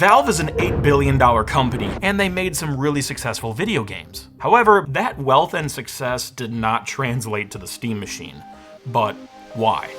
Valve is an $8 billion company, and they made some really successful video games. However, that wealth and success did not translate to the Steam machine. But why?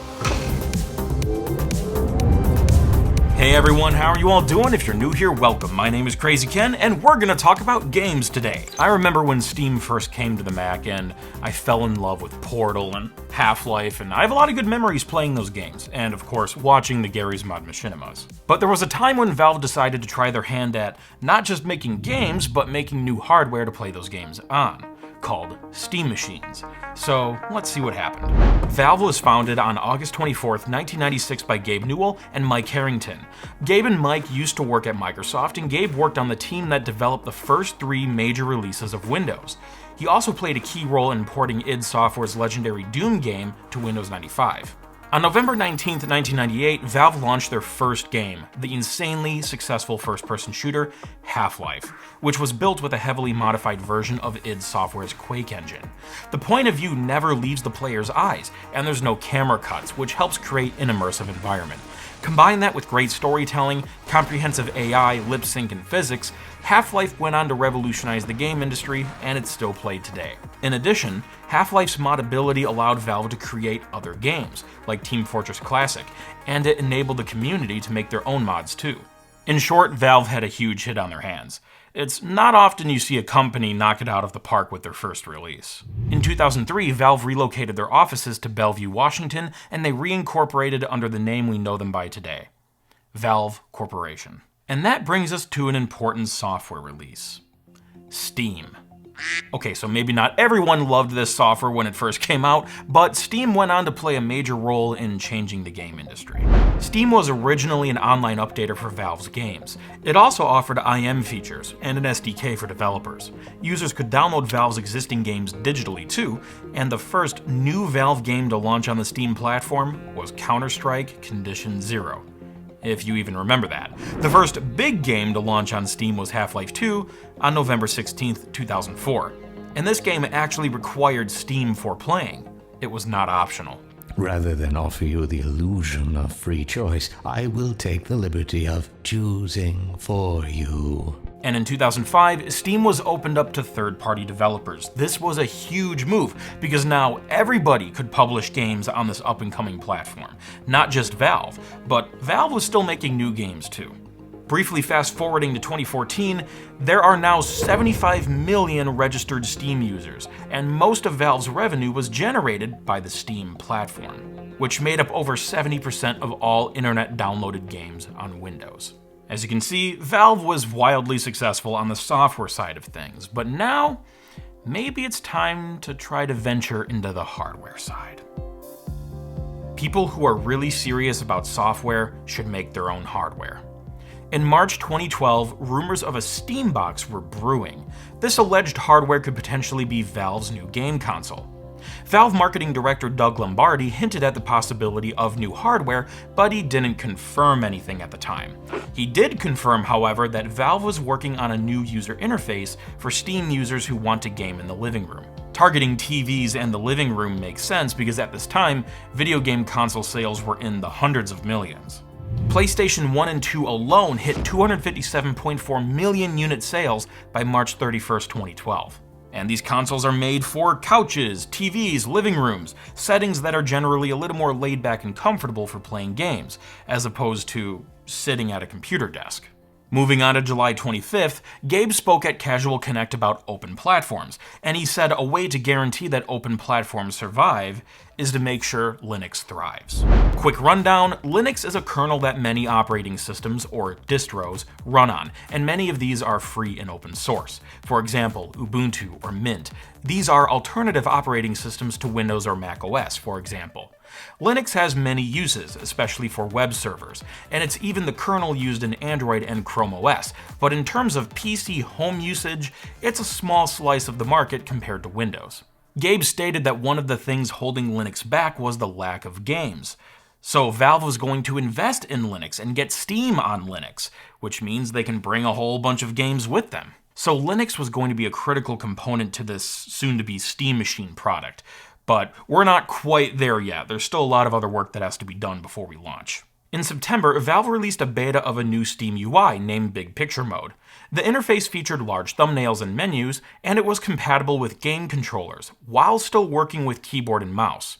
Hey everyone, how are you all doing? If you're new here, welcome. My name is Crazy Ken, and we're gonna talk about games today. I remember when Steam first came to the Mac, and I fell in love with Portal and Half-Life, and I have a lot of good memories playing those games, and of course, watching the Garry's Mod Machinimas. But there was a time when Valve decided to try their hand at not just making games, but making new hardware to play those games on, called Steam Machines. So let's see what happened. Valve was founded on August 24th, 1996 by Gabe Newell and Mike Harrington. Gabe and Mike used to work at Microsoft, and Gabe worked on the team that developed the first 3 major releases of Windows. He also played a key role in porting id Software's legendary Doom game to Windows 95. On November 19th, 1998, Valve launched their first game, the insanely successful first-person shooter, Half-Life, which was built with a heavily modified version of id Software's Quake engine. The point of view never leaves the player's eyes, and there's no camera cuts, which helps create an immersive environment. Combine that with great storytelling, comprehensive AI, lip sync, and physics, Half-Life went on to revolutionize the game industry, and it's still played today. In addition, Half-Life's modability allowed Valve to create other games, like Team Fortress Classic, and it enabled the community to make their own mods too. In short, Valve had a huge hit on their hands. It's not often you see a company knock it out of the park with their first release. In 2003, Valve relocated their offices to Bellevue, Washington, and they reincorporated under the name we know them by today, Valve Corporation. And that brings us to an important software release, Steam. Okay, so maybe not everyone loved this software when it first came out, but Steam went on to play a major role in changing the game industry. Steam was originally an online updater for Valve's games. It also offered IM features and an SDK for developers. Users could download Valve's existing games digitally too, and the first new Valve game to launch on the Steam platform was Counter-Strike Condition Zero, if you even remember that. The first big game to launch on Steam was Half-Life 2 on November 16th, 2004. And this game actually required Steam for playing. It was not optional. Rather than offer you the illusion of free choice, I will take the liberty of choosing for you. And in 2005, Steam was opened up to third-party developers. This was a huge move, because now everybody could publish games on this up-and-coming platform. Not just Valve, but Valve was still making new games too. Briefly fast-forwarding to 2014, there are now 75 million registered Steam users, and most of Valve's revenue was generated by the Steam platform, which made up over 70% of all internet-downloaded games on Windows. As you can see, Valve was wildly successful on the software side of things, but now, maybe it's time to try to venture into the hardware side. People who are really serious about software should make their own hardware. In March 2012, rumors of a Steam box were brewing. This alleged hardware could potentially be Valve's new game console. Valve marketing director Doug Lombardi hinted at the possibility of new hardware, but he didn't confirm anything at the time. He did confirm, however, that Valve was working on a new user interface for Steam users who want to game in the living room. Targeting TVs and the living room makes sense because at this time, video game console sales were in the hundreds of millions. PlayStation 1 and 2 alone hit 257.4 million unit sales by March 31st, 2012. And these consoles are made for couches, TVs, living rooms, settings that are generally a little more laid back and comfortable for playing games, as opposed to sitting at a computer desk. Moving on to July 25th, Gabe spoke at Casual Connect about open platforms, and he said a way to guarantee that open platforms survive is to make sure Linux thrives. Quick rundown, Linux is a kernel that many operating systems, or distros, run on, and many of these are free and open source. For example, Ubuntu or Mint. These are alternative operating systems to Windows or Mac OS, for example. Linux has many uses, especially for web servers, and it's even the kernel used in Android and Chrome OS, but in terms of PC home usage, it's a small slice of the market compared to Windows. Gabe stated that one of the things holding Linux back was the lack of games. So Valve was going to invest in Linux and get Steam on Linux, which means they can bring a whole bunch of games with them. So Linux was going to be a critical component to this soon-to-be Steam Machine product. But we're not quite there yet. There's still a lot of other work that has to be done before we launch. In September, Valve released a beta of a new Steam UI named Big Picture Mode. The interface featured large thumbnails and menus, and it was compatible with game controllers, while still working with keyboard and mouse.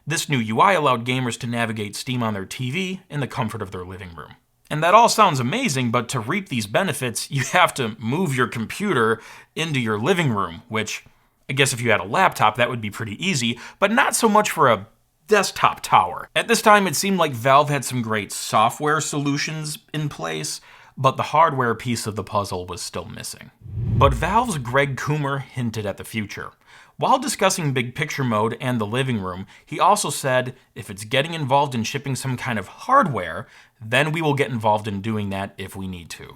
This new UI allowed gamers to navigate Steam on their TV in the comfort of their living room. And that all sounds amazing, but to reap these benefits, you have to move your computer into your living room, which, I guess if you had a laptop, that would be pretty easy, but not so much for a desktop tower. At this time, it seemed like Valve had some great software solutions in place, but the hardware piece of the puzzle was still missing. But Valve's Greg Coomer hinted at the future. While discussing Big Picture Mode and the living room, he also said, if it's getting involved in shipping some kind of hardware, then we will get involved in doing that if we need to.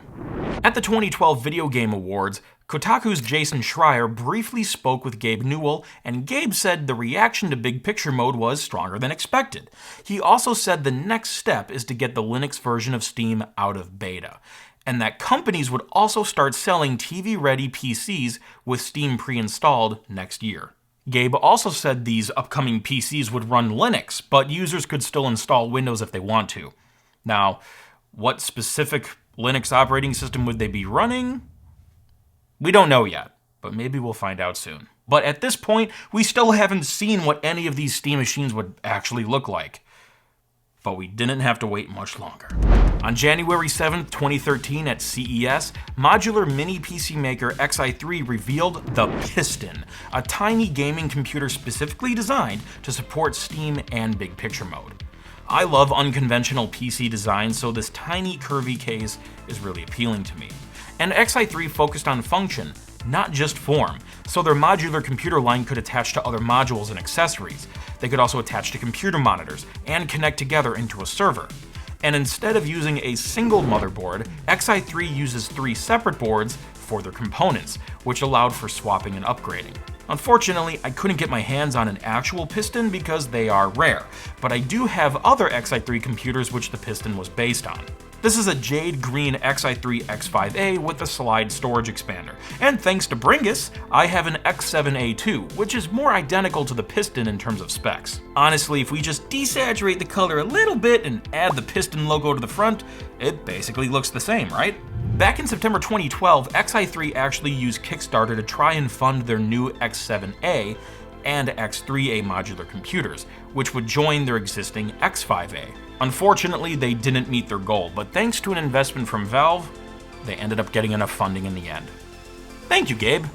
At the 2012 Video Game Awards, Kotaku's Jason Schreier briefly spoke with Gabe Newell, and Gabe said the reaction to Big Picture Mode was stronger than expected. He also said the next step is to get the Linux version of Steam out of beta, and that companies would also start selling TV-ready PCs with Steam pre-installed next year. Gabe also said these upcoming PCs would run Linux, but users could still install Windows if they want to. Now, what specific Linux operating system would they be running? We don't know yet, but maybe we'll find out soon. But at this point, we still haven't seen what any of these Steam machines would actually look like. But we didn't have to wait much longer. On January 7th, 2013 at CES, modular mini PC maker Xi3 revealed the Piston, a tiny gaming computer specifically designed to support Steam and Big Picture Mode. I love unconventional PC design, so this tiny curvy case is really appealing to me. And Xi3 focused on function, not just form, so their modular computer line could attach to other modules and accessories. They could also attach to computer monitors and connect together into a server. And instead of using a single motherboard, Xi3 uses 3 separate boards for their components, which allowed for swapping and upgrading. Unfortunately, I couldn't get my hands on an actual Piston because they are rare, but I do have other Xi3 computers which the Piston was based on. This is a jade green Xi3 X5A with a slide storage expander, and thanks to Bringus, I have an X7A2, which is more identical to the Piston in terms of specs. Honestly, if we just desaturate the color a little bit and add the Piston logo to the front, it basically looks the same, right? Back in September 2012, Xi3 actually used Kickstarter to try and fund their new X7A and X3A modular computers, which would join their existing X5A. Unfortunately, they didn't meet their goal, but thanks to an investment from Valve, they ended up getting enough funding in the end. Thank you, Gabe.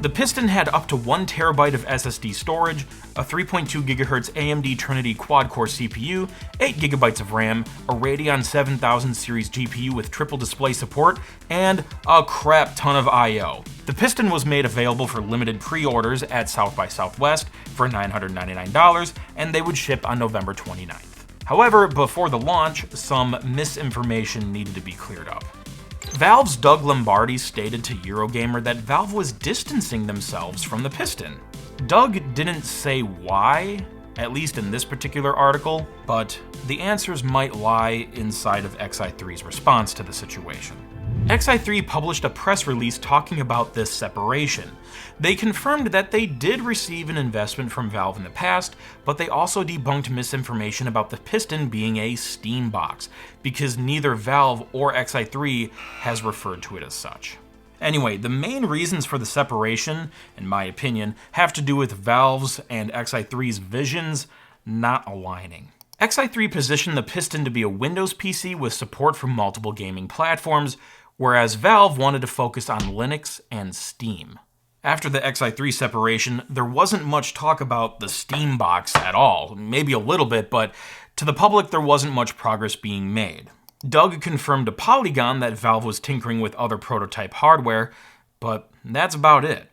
The Piston had up to 1 terabyte of SSD storage, a 3.2 GHz AMD Trinity quad-core CPU, 8 GB of RAM, a Radeon 7000 series GPU with triple display support, and a crap ton of I/O. The Piston was made available for limited pre-orders at South by Southwest for $999, and they would ship on November 29th. However, before the launch, some misinformation needed to be cleared up. Valve's Doug Lombardi stated to Eurogamer that Valve was distancing themselves from the Piston. Doug didn't say why, at least in this particular article, but the answers might lie inside of Xi3's response to the situation. Xi3 published a press release talking about this separation. They confirmed that they did receive an investment from Valve in the past, but they also debunked misinformation about the Piston being a Steam box, because neither Valve or Xi3 has referred to it as such. Anyway, the main reasons for the separation, in my opinion, have to do with Valve's and Xi3's visions not aligning. Xi3 positioned the Piston to be a Windows PC with support for multiple gaming platforms, whereas Valve wanted to focus on Linux and Steam. After the Xi3 separation, there wasn't much talk about the Steam box at all, maybe a little bit, but to the public there wasn't much progress being made. Doug confirmed to Polygon that Valve was tinkering with other prototype hardware, but that's about it.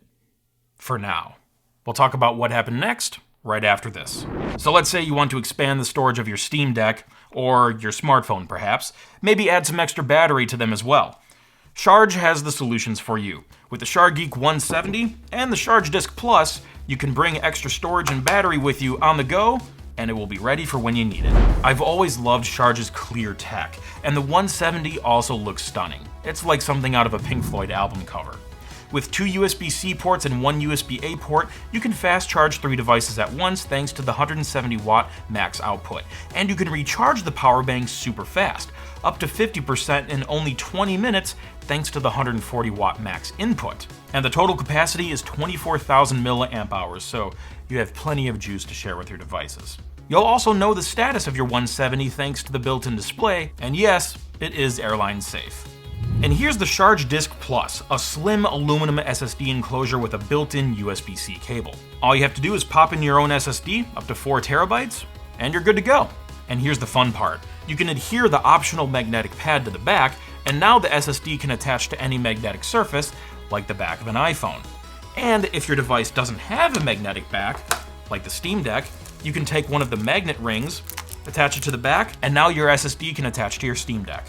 For now. We'll talk about what happened next right after this. So let's say you want to expand the storage of your Steam Deck, or your smartphone perhaps, maybe add some extra battery to them as well. Charge has the solutions for you. With the SharGeek 170 and the ChargeDisk Plus, you can bring extra storage and battery with you on the go, and it will be ready for when you need it. I've always loved Charge's clear tech, and the 170 also looks stunning. It's like something out of a Pink Floyd album cover. With 2 USB-C ports and 1 USB-A port, you can fast charge 3 devices at once thanks to the 170 watt max output. And you can recharge the power bank super fast, up to 50% in only 20 minutes thanks to the 140 watt max input. And the total capacity is 24,000 milliamp hours, so you have plenty of juice to share with your devices. You'll also know the status of your 170 thanks to the built-in display, and yes, it is airline safe. And here's the Charge Disk Plus, a slim aluminum SSD enclosure with a built-in USB-C cable. All you have to do is pop in your own SSD, up to 4 terabytes, and you're good to go. And here's the fun part. You can adhere the optional magnetic pad to the back, and now the SSD can attach to any magnetic surface, like the back of an iPhone. And if your device doesn't have a magnetic back, like the Steam Deck, you can take one of the magnet rings, attach it to the back, and now your SSD can attach to your Steam Deck.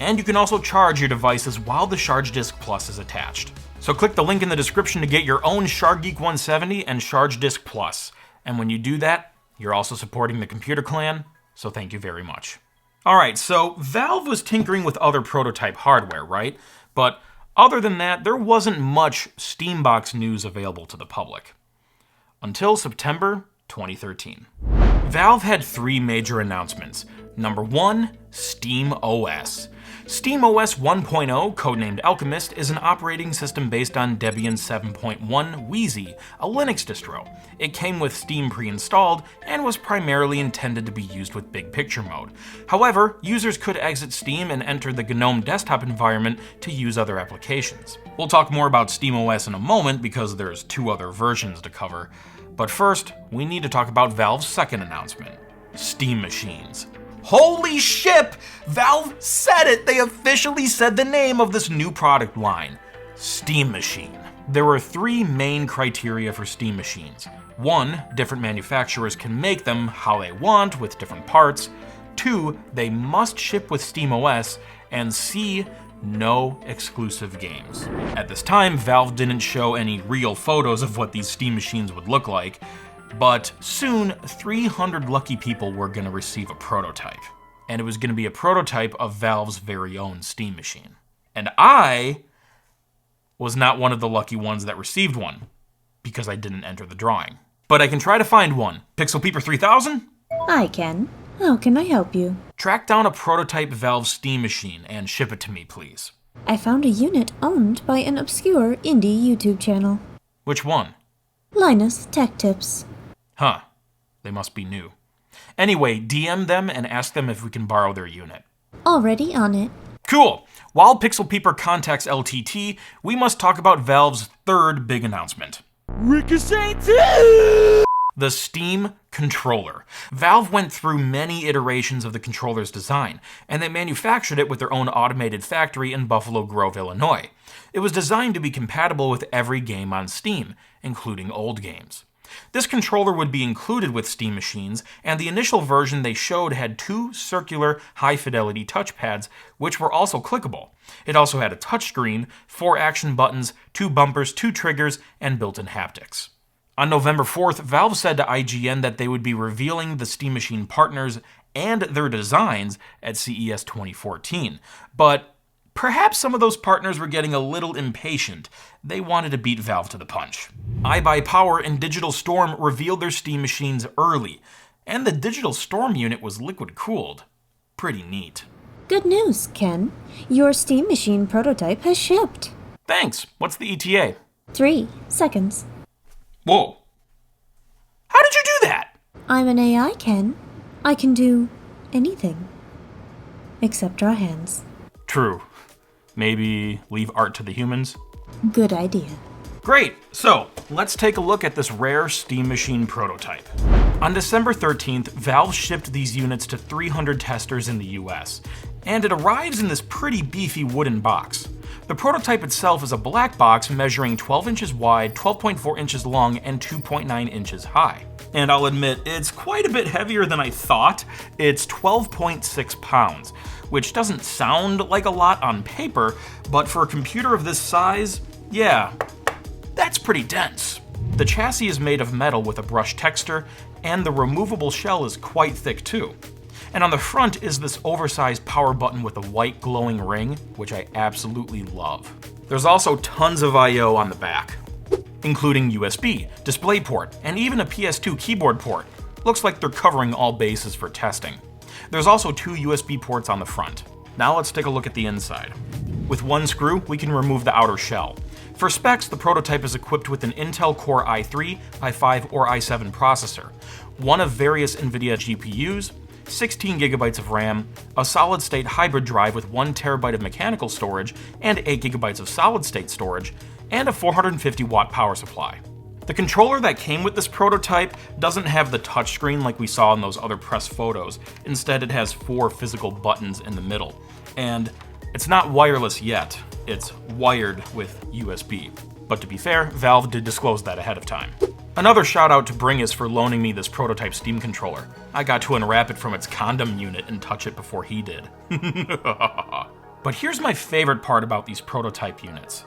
And you can also charge your devices while the Charge Disk Plus is attached. So click the link in the description to get your own SharkGeek 170 and Charge Disk Plus. And when you do that, you're also supporting the Computer Clan, so thank you very much. Alright, so Valve was tinkering with other prototype hardware, right? But other than that, there wasn't much Steambox news available to the public. Until September 2013. Valve had 3 major announcements. Number 1, SteamOS. SteamOS 1.0, codenamed Alchemist, is an operating system based on Debian 7.1 Wheezy, a Linux distro. It came with Steam pre-installed and was primarily intended to be used with big picture mode. However, users could exit Steam and enter the GNOME desktop environment to use other applications. We'll talk more about SteamOS in a moment because there's 2 other versions to cover. But first, we need to talk about Valve's second announcement, Steam Machines. Holy shit! Valve said it! They officially said the name of this new product line, Steam Machine. There were 3 main criteria for Steam Machines. 1, different manufacturers can make them how they want with different parts. 2, they must ship with SteamOS. And C, no exclusive games. At this time, Valve didn't show any real photos of what these Steam Machines would look like, but soon 300 lucky people were going to receive a prototype. And it was going to be a prototype of Valve's very own Steam Machine. And I was not one of the lucky ones that received one, because I didn't enter the drawing. But I can try to find one. Pixel Peeper 3000? I can. How can I help you? Track down a prototype Valve Steam Machine and ship it to me, please. I found a unit owned by an obscure indie YouTube channel. Which one? Linus Tech Tips. Huh. They must be new. Anyway, DM them and ask them if we can borrow their unit. Already on it. Cool! While Pixel Peeper contacts LTT, we must talk about Valve's third big announcement. Ricochet 2! The Steam Controller. Valve went through many iterations of the controller's design, and they manufactured it with their own automated factory in Buffalo Grove, Illinois. It was designed to be compatible with every game on Steam, including old games. This controller would be included with Steam Machines, and the initial version they showed had 2 circular, high-fidelity touchpads, which were also clickable. It also had a touchscreen, 4 action buttons, 2 bumpers, 2 triggers, and built-in haptics. On November 4th, Valve said to IGN that they would be revealing the Steam Machine partners and their designs at CES 2014, but perhaps some of those partners were getting a little impatient. They wanted to beat Valve to the punch. iBuyPower and Digital Storm revealed their Steam Machines early, and the Digital Storm unit was liquid-cooled. Pretty neat. Good news, Ken. Your Steam Machine prototype has shipped. Thanks. What's the ETA? 3 seconds. Whoa. How did you do that? I'm an AI, Ken. I can do anything. Except draw hands. True. Maybe leave art to the humans? Good idea. Great, so let's take a look at this rare Steam Machine prototype. On December 13th, Valve shipped these units to 300 testers in the US, and it arrives in this pretty beefy wooden box. The prototype itself is a black box measuring 12 inches wide, 12.4 inches long, and 2.9 inches high. And I'll admit, it's quite a bit heavier than I thought. It's 12.6 pounds, which doesn't sound like a lot on paper, but for a computer of this size, yeah, that's pretty dense. The chassis is made of metal with a brushed texture, and the removable shell is quite thick too. And on the front is this oversized power button with a white glowing ring, which I absolutely love. There's also tons of I/O on the back, including USB, DisplayPort, and even a PS2 keyboard port. Looks like they're covering all bases for testing. There's also 2 USB ports on the front. Now let's take a look at the inside. With one screw, we can remove the outer shell. For specs, the prototype is equipped with an Intel Core i3, i5, or i7 processor, one of various NVIDIA GPUs, 16 GB of RAM, a solid-state hybrid drive with 1 TB of mechanical storage and 8 GB of solid-state storage, and a 450-watt power supply. The controller that came with this prototype doesn't have the touchscreen like we saw in those other press photos. Instead, it has 4 physical buttons in the middle. And it's not wireless yet, it's wired with USB. But to be fair, Valve did disclose that ahead of time. Another shout out to Bringus for loaning me this prototype Steam controller. I got to unwrap it from its condom unit and touch it before he did. But here's my favorite part about these prototype units.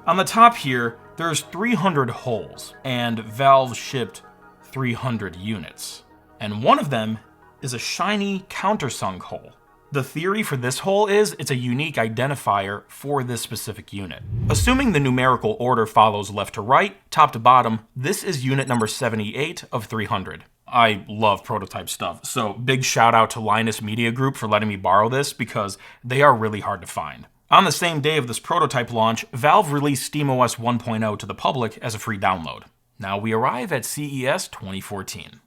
On the top here, there's 300 holes, and Valve shipped 300 units. And one of them is a shiny countersunk hole. The theory for this hole is it's a unique identifier for this specific unit. Assuming the numerical order follows left to right, top to bottom, this is unit number 78 of 300. I love prototype stuff, so big shout out to Linus Media Group for letting me borrow this because they are really hard to find. On the same day of this prototype launch, Valve released SteamOS 1.0 to the public as a free download. Now we arrive at CES 2014.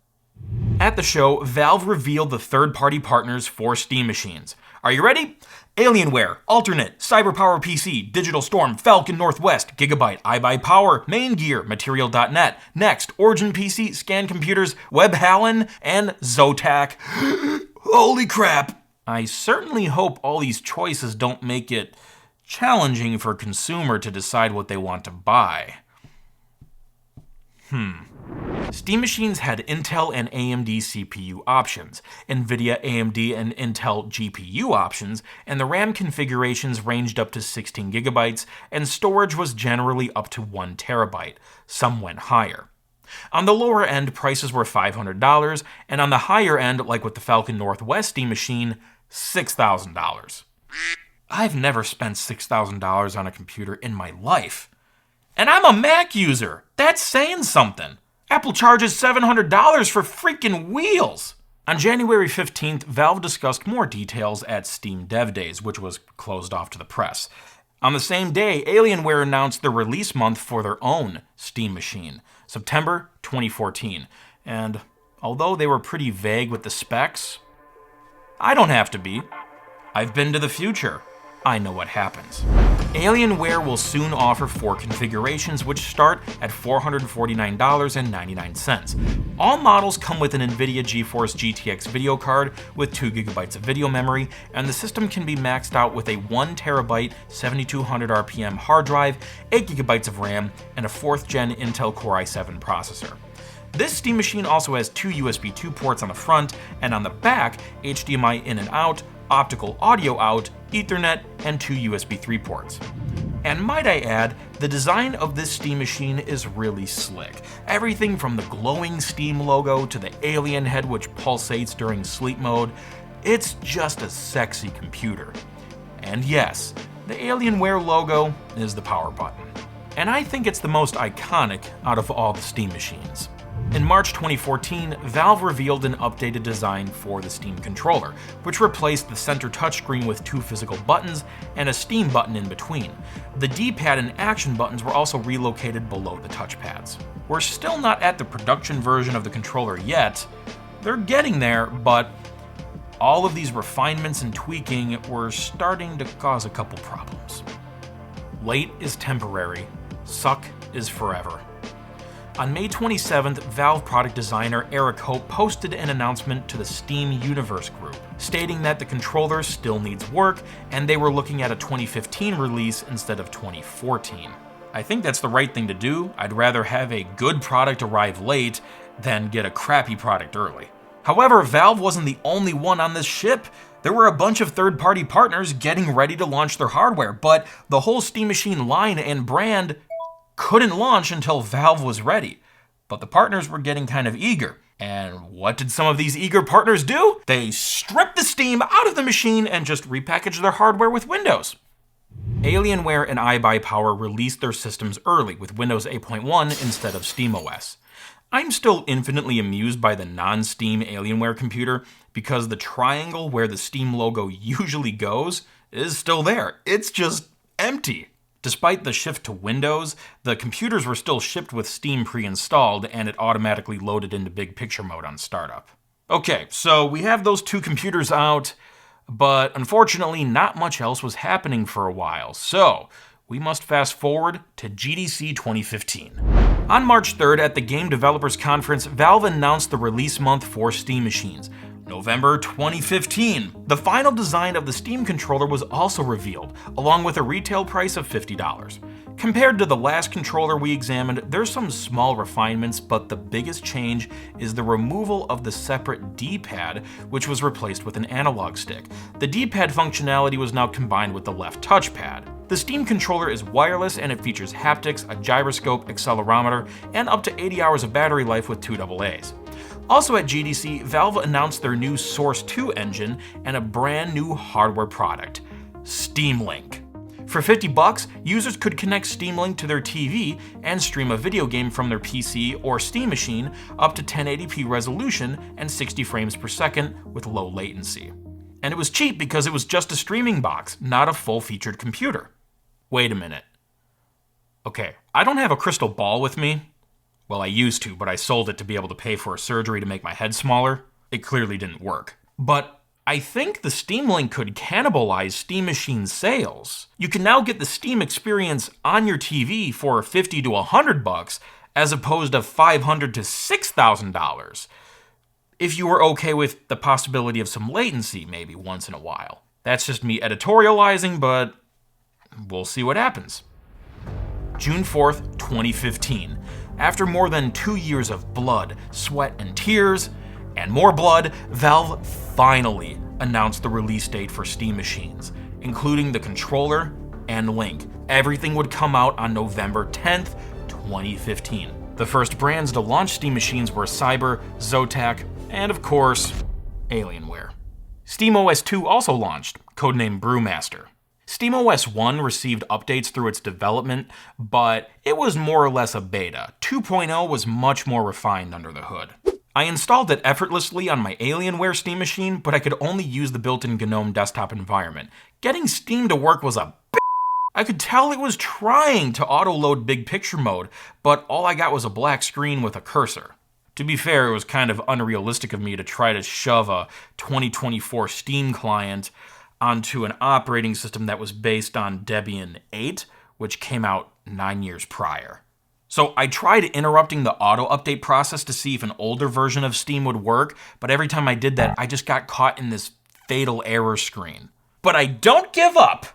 At the show, Valve revealed the third-party partners for Steam machines. Are you ready? Alienware, Alternate, CyberPower PC, Digital Storm, Falcon Northwest, Gigabyte, iBuyPower, Maingear, Material.net, Next, Origin PC, Scan Computers, Webhallen, and Zotac. Holy crap! I certainly hope all these choices don't make it challenging for a consumer to decide what they want to buy. Steam machines had Intel and AMD CPU options, NVIDIA, AMD, and Intel GPU options, and the RAM configurations ranged up to 16 GB, and storage was generally up to 1 TB. Some went higher. On the lower end, prices were $500, and on the higher end, like with the Falcon Northwest Steam machine, $6,000. I've never spent $6,000 on a computer in my life. And I'm a Mac user. That's saying something. Apple charges $700 for freaking wheels. On January 15th, Valve discussed more details at Steam Dev Days, which was closed off to the press. On the same day, Alienware announced the release month for their own Steam machine, September 2014. And although they were pretty vague with the specs, I don't have to be. I've been to the future. I know what happens. Alienware will soon offer 4 configurations, which start at $449.99. All models come with an NVIDIA GeForce GTX video card with 2 GB of video memory, and the system can be maxed out with a 1 TB 7200 RPM hard drive, 8 GB of RAM, and a 4th gen Intel Core i7 processor. This Steam machine also has 2 USB 2 ports on the front, and on the back, HDMI in and out, optical audio out, Ethernet, and 2 USB 3 ports. And might I add, the design of this Steam machine is really slick. Everything from the glowing Steam logo to the alien head which pulsates during sleep mode, it's just a sexy computer. And yes, the Alienware logo is the power button. And I think it's the most iconic out of all the Steam machines. In March 2014, Valve revealed an updated design for the Steam controller, which replaced the center touchscreen with 2 physical buttons and a Steam button in between. The D-pad and action buttons were also relocated below the touchpads. We're still not at the production version of the controller yet. They're getting there, but all of these refinements and tweaking were starting to cause a couple problems. Late is temporary, suck is forever. On May 27th, Valve product designer Eric Hope posted an announcement to the Steam Universe group, stating that the controller still needs work and they were looking at a 2015 release instead of 2014. I think that's the right thing to do. I'd rather have a good product arrive late than get a crappy product early. However, Valve wasn't the only one on this ship. There were a bunch of third-party partners getting ready to launch their hardware, but the whole Steam Machine line and brand couldn't launch until Valve was ready. But the partners were getting kind of eager. And what did some of these eager partners do? They stripped the Steam out of the machine and just repackaged their hardware with Windows. Alienware and iBuyPower released their systems early with Windows 8.1 instead of SteamOS. I'm still infinitely amused by the non-Steam Alienware computer because the triangle where the Steam logo usually goes is still there. It's just empty. Despite the shift to Windows, the computers were still shipped with Steam pre-installed and it automatically loaded into big picture mode on startup. Okay, so we have those two computers out, but unfortunately not much else was happening for a while, so we must fast forward to GDC 2015. On March 3rd at the Game Developers Conference, Valve announced the release month for Steam machines, November 2015. The final design of the Steam controller was also revealed, along with a retail price of $50. Compared to the last controller we examined, there's some small refinements, but the biggest change is the removal of the separate D-pad, which was replaced with an analog stick. The D-pad functionality was now combined with the left touchpad. The Steam controller is wireless and it features haptics, a gyroscope, accelerometer, and up to 80 hours of battery life with 2 AA's. Also at GDC, Valve announced their new Source 2 engine and a brand new hardware product, Steam Link. For $50, users could connect Steam Link to their TV and stream a video game from their PC or Steam machine up to 1080p resolution and 60 frames per second with low latency. And it was cheap because it was just a streaming box, not a full-featured computer. Wait a minute. Okay, I don't have a crystal ball with me. Well, I used to, but I sold it to be able to pay for a surgery to make my head smaller. It clearly didn't work. But I think the Steam Link could cannibalize Steam Machine sales. You can now get the Steam experience on your TV for $50 to $100 as opposed to $500 to $6,000. If you were okay with the possibility of some latency maybe once in a while. That's just me editorializing, but we'll see what happens. June 4th, 2015. After more than 2 years of blood, sweat, and tears, and more blood, Valve finally announced the release date for Steam machines, including the controller and Link. Everything would come out on November 10th, 2015. The first brands to launch Steam machines were Cyber, Zotac, and of course, Alienware. SteamOS 2 also launched, codenamed Brewmaster. SteamOS 1 received updates through its development, but it was more or less a beta. 2.0 was much more refined under the hood. I installed it effortlessly on my Alienware Steam machine, but I could only use the built-in GNOME desktop environment. Getting Steam to work was a I could tell it was trying to auto-load big picture mode, but all I got was a black screen with a cursor. To be fair, it was kind of unrealistic of me to try to shove a 2024 Steam client onto an operating system that was based on Debian 8, which came out 9 years prior. So I tried interrupting the auto-update process to see if an older version of Steam would work, but every time I did that, I just got caught in this fatal error screen. But I don't give up!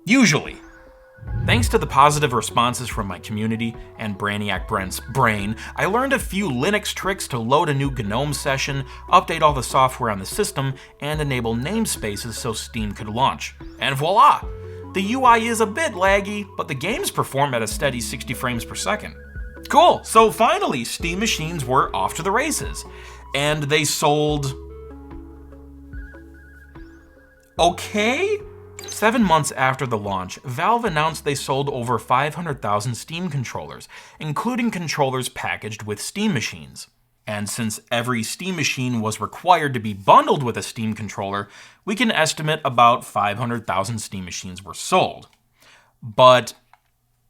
Usually. Thanks to the positive responses from my community and Brainiac Brent's brain, I learned a few Linux tricks to load a new GNOME session, update all the software on the system, and enable namespaces so Steam could launch. And voila! The UI is a bit laggy, but the games perform at a steady 60 frames per second. Cool, so finally, Steam machines were off to the races. And they sold... okay? 7 months after the launch, Valve announced they sold over 500,000 Steam controllers, including controllers packaged with Steam machines. And since every Steam machine was required to be bundled with a Steam controller, we can estimate about 500,000 Steam machines were sold. But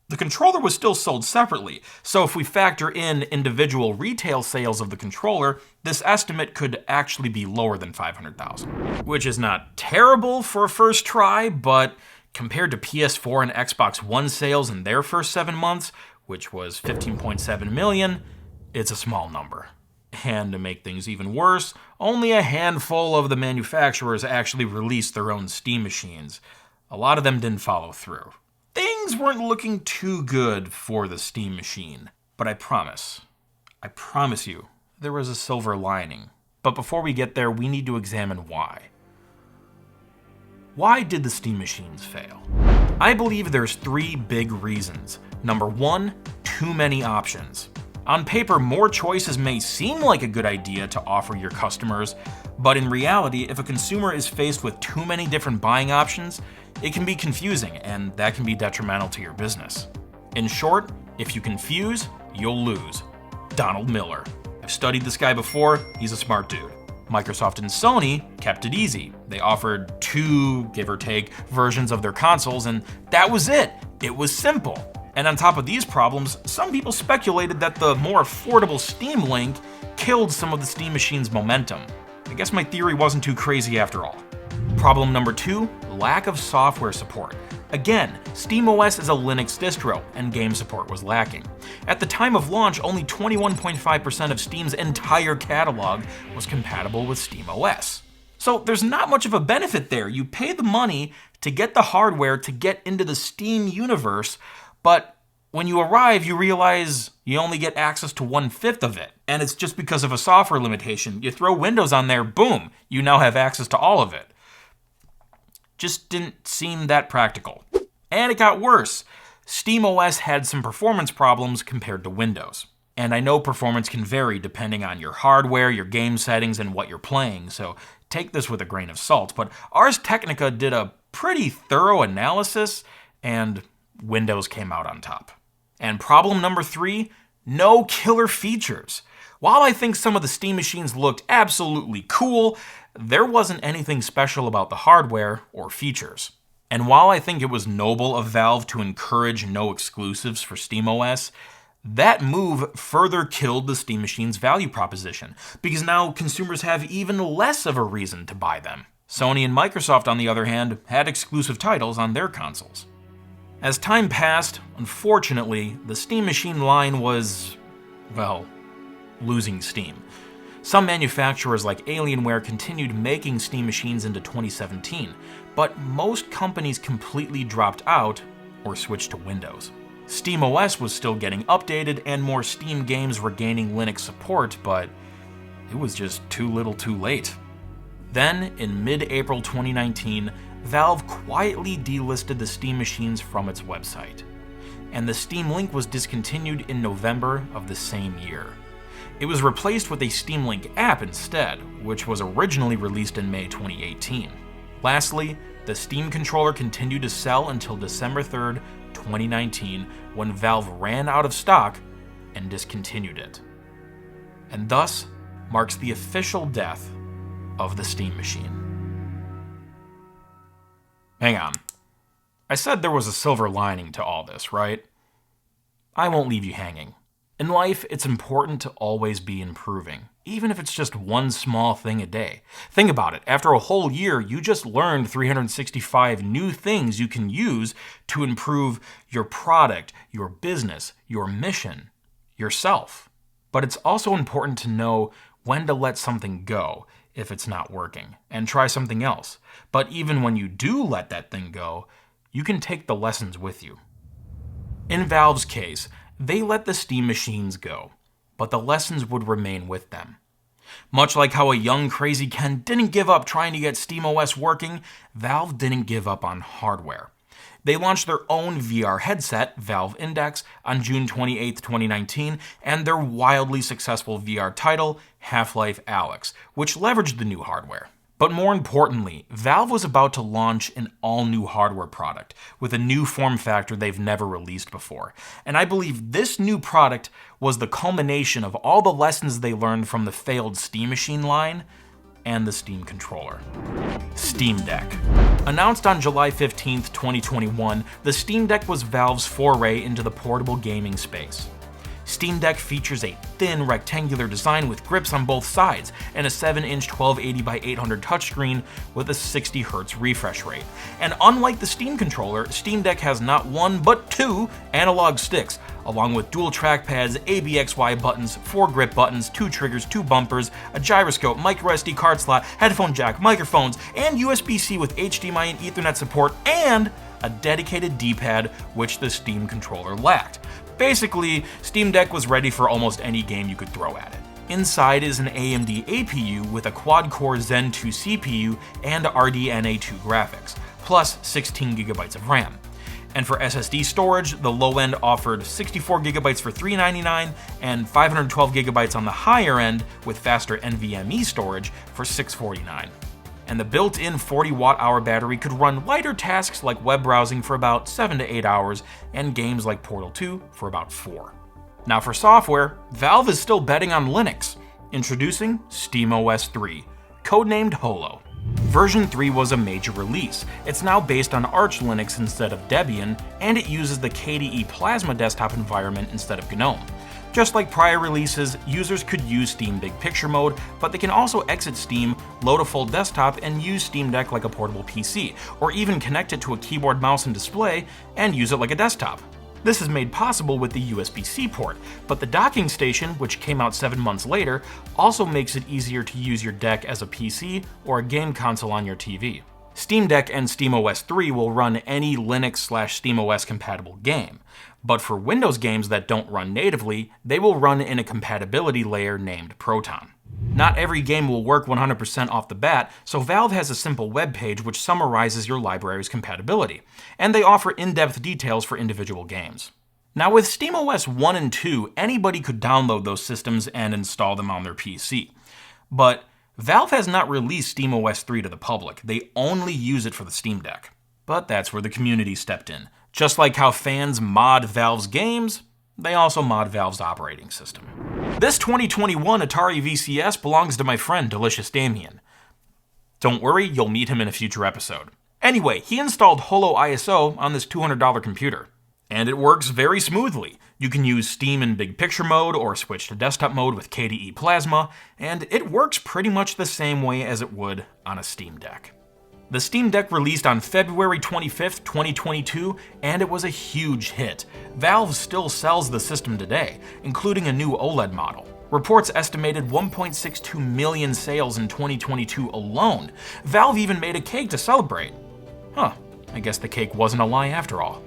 the controller was still sold separately, so if we factor in individual retail sales of the controller, this estimate could actually be lower than 500,000. Which is not terrible for a first try, but compared to PS4 and Xbox One sales in their first 7 months, which was 15.7 million, it's a small number. And to make things even worse, only a handful of the manufacturers actually released their own Steam machines. A lot of them didn't follow through. Things weren't looking too good for the Steam machine. But I promise you, there was a silver lining. But before we get there, we need to examine why. Why did the Steam machines fail? I believe there's 3 big reasons. Number 1, too many options. On paper, more choices may seem like a good idea to offer your customers, but in reality, if a consumer is faced with too many different buying options, it can be confusing, and that can be detrimental to your business. In short, if you confuse, you'll lose. Donald Miller. I've studied this guy before, he's a smart dude. Microsoft and Sony kept it easy. They offered 2, give or take, versions of their consoles, and that was it. It was simple. And on top of these problems, some people speculated that the more affordable Steam Link killed some of the Steam Machine's momentum. I guess my theory wasn't too crazy after all. Problem number 2, lack of software support. Again, SteamOS is a Linux distro, and game support was lacking. At the time of launch, only 21.5% of Steam's entire catalog was compatible with SteamOS. So there's not much of a benefit there. You pay the money to get the hardware to get into the Steam universe, but when you arrive, you realize you only get access to 1/5 of it. And it's just because of a software limitation. You throw Windows on there, boom, you now have access to all of it. Just didn't seem that practical. And it got worse. SteamOS had some performance problems compared to Windows. And I know performance can vary depending on your hardware, your game settings, and what you're playing, so take this with a grain of salt. But Ars Technica did a pretty thorough analysis, and Windows came out on top. And problem number 3, no killer features. While I think some of the Steam machines looked absolutely cool, there wasn't anything special about the hardware or features. And while I think it was noble of Valve to encourage no exclusives for SteamOS, that move further killed the Steam machine's value proposition, because now consumers have even less of a reason to buy them. Sony and Microsoft, on the other hand, had exclusive titles on their consoles. As time passed, unfortunately, the Steam machine line was, well, losing steam. Some manufacturers like Alienware continued making Steam machines into 2017, but most companies completely dropped out or switched to Windows. SteamOS was still getting updated and more Steam games were gaining Linux support, but it was just too little too late. Then, in mid-April 2019, Valve quietly delisted the Steam machines from its website, and the Steam Link was discontinued in November of the same year. It was replaced with a Steam Link app instead, which was originally released in May 2018. Lastly, the Steam controller continued to sell until December 3rd, 2019, when Valve ran out of stock and discontinued it. And thus marks the official death of the Steam machine. Hang on. I said there was a silver lining to all this, right? I won't leave you hanging. In life, it's important to always be improving, even if it's just one small thing a day. Think about it. After a whole year, you just learned 365 new things you can use to improve your product, your business, your mission, yourself. But it's also important to know when to let something go if it's not working, and try something else. But even when you do let that thing go, you can take the lessons with you. In Valve's case, they let the Steam machines go, but the lessons would remain with them. Much like how a young crazy Ken didn't give up trying to get SteamOS working, Valve didn't give up on hardware. They launched their own VR headset, Valve Index, on June 28, 2019, and their wildly successful VR title, Half-Life Alyx, which leveraged the new hardware. But more importantly, Valve was about to launch an all-new hardware product with a new form factor they've never released before. And I believe this new product was the culmination of all the lessons they learned from the failed Steam Machine line and the Steam controller. Steam Deck. Announced on July 15, 2021, the Steam Deck was Valve's foray into the portable gaming space. Steam Deck features a thin, rectangular design with grips on both sides and a 7-inch 1280x800 touchscreen with a 60Hz refresh rate. And unlike the Steam controller, Steam Deck has not one but 2 analog sticks, along with dual trackpads, ABXY buttons, 4 grip buttons, 2 triggers, 2 bumpers, a gyroscope, microSD card slot, headphone jack, microphones, and USB-C with HDMI and Ethernet support, and a dedicated D-pad, which the Steam controller lacked. Basically, Steam Deck was ready for almost any game you could throw at it. Inside is an AMD APU with a quad-core Zen 2 CPU and RDNA 2 graphics, plus 16GB of RAM. And for SSD storage, the low end offered 64GB for $399 and 512GB on the higher end with faster NVMe storage for $649. and the built-in 40 watt-hour battery could run lighter tasks like web browsing for about 7 to 8 hours and games like Portal 2 for about 4. Now for software, Valve is still betting on Linux, introducing SteamOS 3, codenamed Holo. Version 3 was a major release. It's now based on Arch Linux instead of Debian, and it uses the KDE Plasma desktop environment instead of GNOME. Just like prior releases, users could use Steam Big Picture mode, but they can also exit Steam, load a full desktop, and use Steam Deck like a portable PC, or even connect it to a keyboard, mouse, and display, and use it like a desktop. This is made possible with the USB-C port, but the docking station, which came out 7 months later, also makes it easier to use your deck as a PC or a game console on your TV. Steam Deck and SteamOS 3 will run any Linux/SteamOS compatible game, but for Windows games that don't run natively, they will run in a compatibility layer named Proton. Not every game will work 100% off the bat, so Valve has a simple web page which summarizes your library's compatibility, and they offer in-depth details for individual games. Now with SteamOS 1 and 2, anybody could download those systems and install them on their PC. But Valve has not released SteamOS 3 to the public, they only use it for the Steam Deck. But that's where the community stepped in. Just like how fans mod Valve's games, they also mod Valve's operating system. This 2021 Atari VCS belongs to my friend Delicious Damien. Don't worry, you'll meet him in a future episode. Anyway, he installed Holo ISO on this $200 computer. And it works very smoothly. You can use Steam in Big Picture mode or switch to desktop mode with KDE Plasma, and it works pretty much the same way as it would on a Steam Deck. The Steam Deck released on February 25th, 2022, and it was a huge hit. Valve still sells the system today, including a new OLED model. Reports estimated 1.62 million sales in 2022 alone. Valve even made a cake to celebrate. Huh, I guess the cake wasn't a lie after all.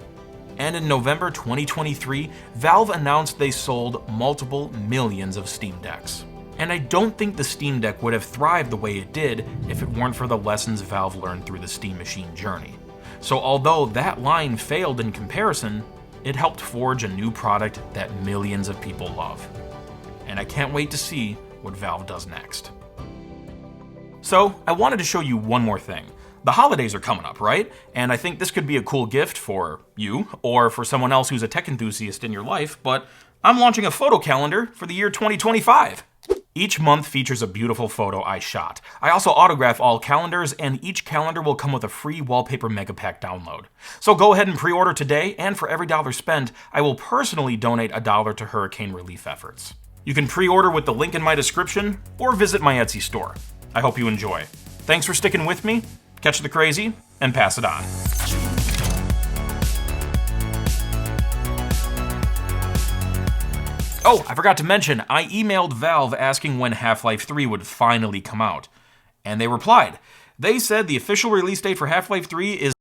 And in November 2023, Valve announced they sold multiple millions of Steam Decks. And I don't think the Steam Deck would have thrived the way it did if it weren't for the lessons Valve learned through the Steam Machine journey. So although that line failed in comparison, it helped forge a new product that millions of people love. And I can't wait to see what Valve does next. So I wanted to show you one more thing. The holidays are coming up, right? And I think this could be a cool gift for you, or for someone else who's a tech enthusiast in your life, but I'm launching a photo calendar for the year 2025. Each month features a beautiful photo I shot. I also autograph all calendars, and each calendar will come with a free wallpaper megapack download. So go ahead and pre-order today, and for every dollar spent, I will personally donate $1 to hurricane relief efforts. You can pre-order with the link in my description, or visit my Etsy store. I hope you enjoy. Thanks for sticking with me. Catch the crazy, and pass it on. Oh, I forgot to mention, I emailed Valve asking when Half-Life 3 would finally come out. And they replied. They said the official release date for Half-Life 3 is